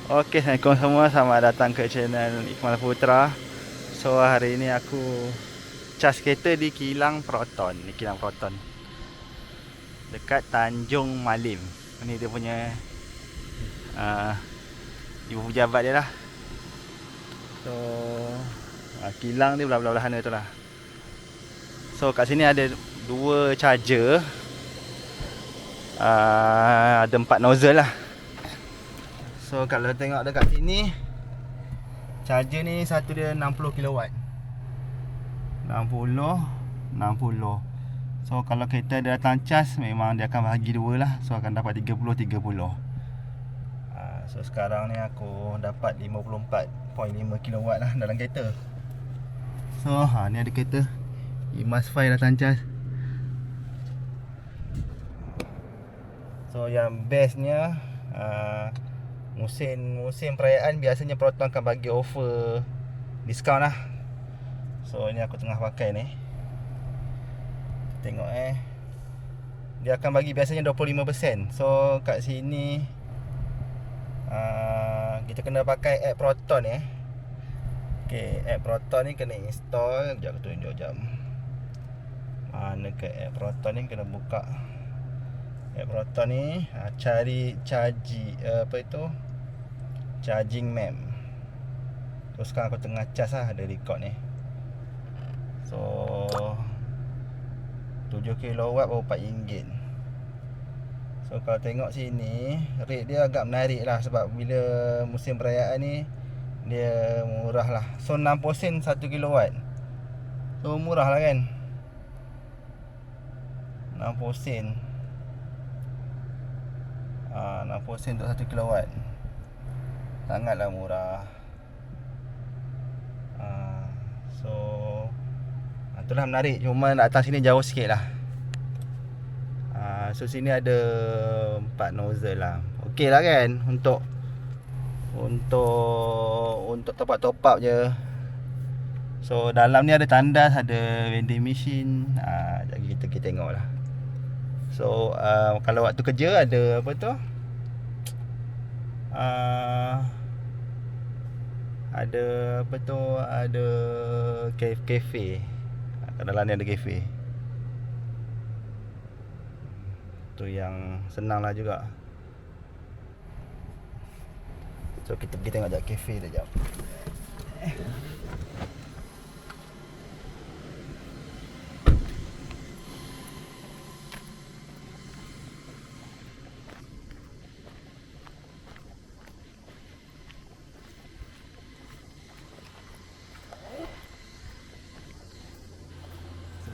Okey, Assalamualaikum semua. Selamat datang ke channel Ikmal Putra. So, hari ini aku cas kereta di Kilang Proton. Ni Kilang Proton. Dekat Tanjung Malim. Ni dia punya uh, ibu pejabat dia lah. So, kilang dia belah-belah sana tu lah. So, kat sini ada dua charger. Ada 4 nozzle lah. So, kalau tengok dekat sini, charger ni satu dia 60 kW. 60. So kalau kereta dia datang cas, memang dia akan bagi dua lah. So akan dapat 30. So sekarang ni aku dapat 54.5 kW lah dalam kereta. So ni ada kereta Imas Fai datang cas. So yang bestnya, musim perayaan biasanya Proton akan bagi offer diskaun lah. So ni aku tengah pakai ni. Tengok dia akan bagi biasanya 25%. So kat sini kita kena pakai app Proton Okay, app Proton ni kena install. Sekejap aku tunjuk jap. Mana ke app Proton ni, kena buka app Proton ni, cari charging map. Terus sekarang aku tengah cas lah, ada record ni. So 7 kW baru RM4. So kalau tengok sini, rate dia agak menarik lah. Sebab bila musim perayaan ni, dia murah lah. So 60 sen 1 kW. So murah lah kan, 60 sen 60 sen untuk 1 kW. Sangatlah murah. So itulah menarik. Cuma nak datang sini jauh sikit lah. So sini ada 4 nozzle lah. Okey lah kan, untuk top up je. So dalam ni ada tandas, ada vending machine. Jadi kita tengok lah. So kalau waktu kerja ada apa tu, ada kafe. Kat dalam ni ada kafe. Tu yang senang lah juga. So kita pergi tengok jap kafe dia jap.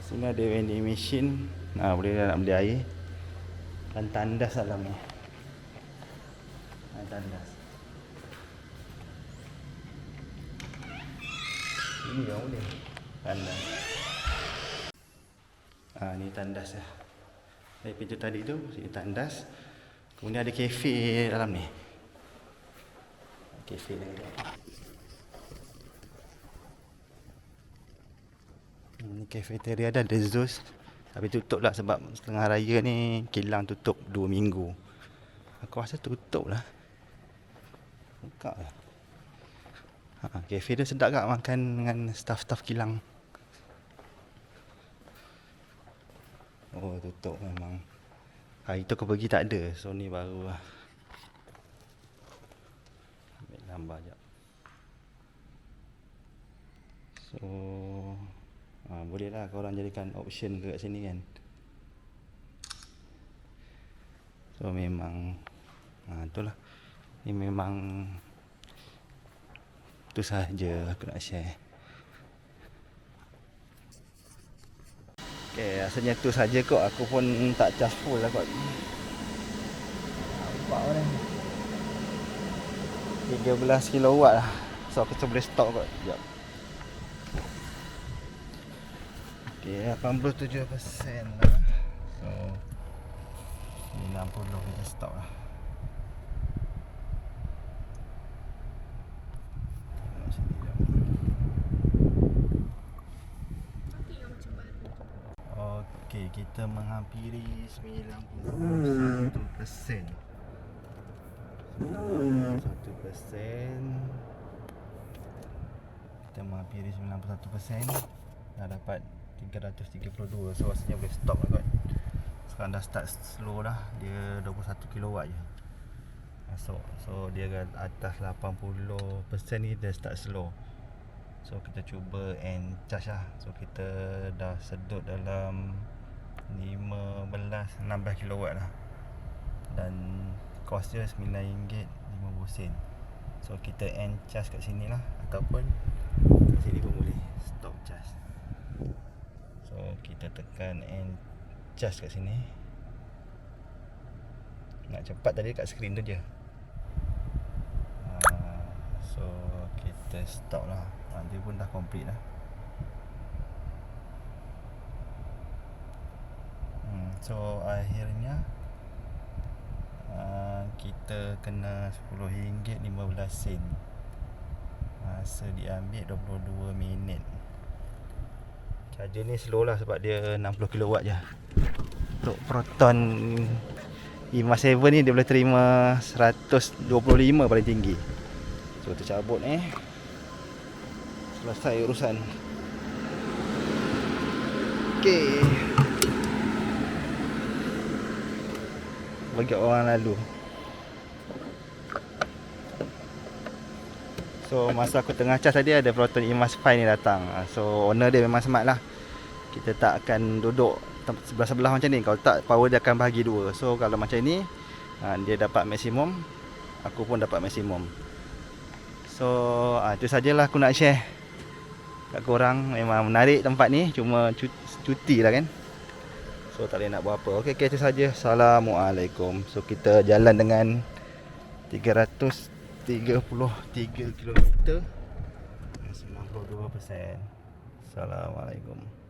Sini ada vending machine. Boleh nak beli air. Dan tandas dalam ni. Tandas. Ini yang boleh. Tandas. Ni tandas lah. Dari pintu tadi tu, sini tandas. Kemudian ada kafe dalam ni. Kafe lagi. Ni cafeteria ada Zeus. Tapi tutup lah sebab setengah raya ni kilang tutup 2 minggu. Aku rasa tutup lah. Buka lah. Kafe dia sedap kat makan dengan staff-staff kilang. Oh tutup memang. Hari tu aku pergi tak ada. So ni baru lah. Ambil gambar jap. So boleh lah korang jadikan option kat sini kan. So memang itulah. Ni memang tu sahaja aku nak share. Okay, rasanya tu saja kot. Aku pun tak charge full lah kot. Nampak ni 13 kW lah. So aku boleh stop kot. Sekejap. Okay, 87% lah. So 90 kita stop lah. Okay, kita menghampiri 91%. 1% Kita menghampiri 91%. Dah dapat 332. So rasanya boleh stop lah kot. Sekarang dah start slow dah. Dia 21 kW je masuk. So dia atas 80% ni dia start slow. So kita cuba and charge lah. So kita dah sedut dalam 16 kW lah. Dan kos dia RM9.50. So kita end charge kat sini lah. Ataupun kat sini pun boleh stop charge. So kita tekan end charge kat sini. Nak cepat tadi kat skrin tu je. So kita stop lah. Dia pun dah complete lah. So akhirnya kita kena RM10.15. Masa diambil 22 minit. Charger ni slow lah sebab dia 60 kW je. Untuk Proton IMA 7 ni dia boleh terima 125 paling tinggi. So kita cabut ni. Selesai urusan. Okay. Bagi orang lalu. So masa aku tengah charge tadi ada Proton IMA 5 ni datang. So owner dia memang smart lah. Kita tak akan duduk sebelah-sebelah macam ni. Kalau tak, power dia akan bahagi dua. So kalau macam ni, dia dapat maksimum, aku pun dapat maksimum. So itu sajalah aku nak share kat korang. Memang menarik tempat ni. Cuma cuti lah kan. So tak boleh nak buat apa. Okay, itu saja. Assalamualaikum. So kita jalan dengan 333 km 92%. Assalamualaikum.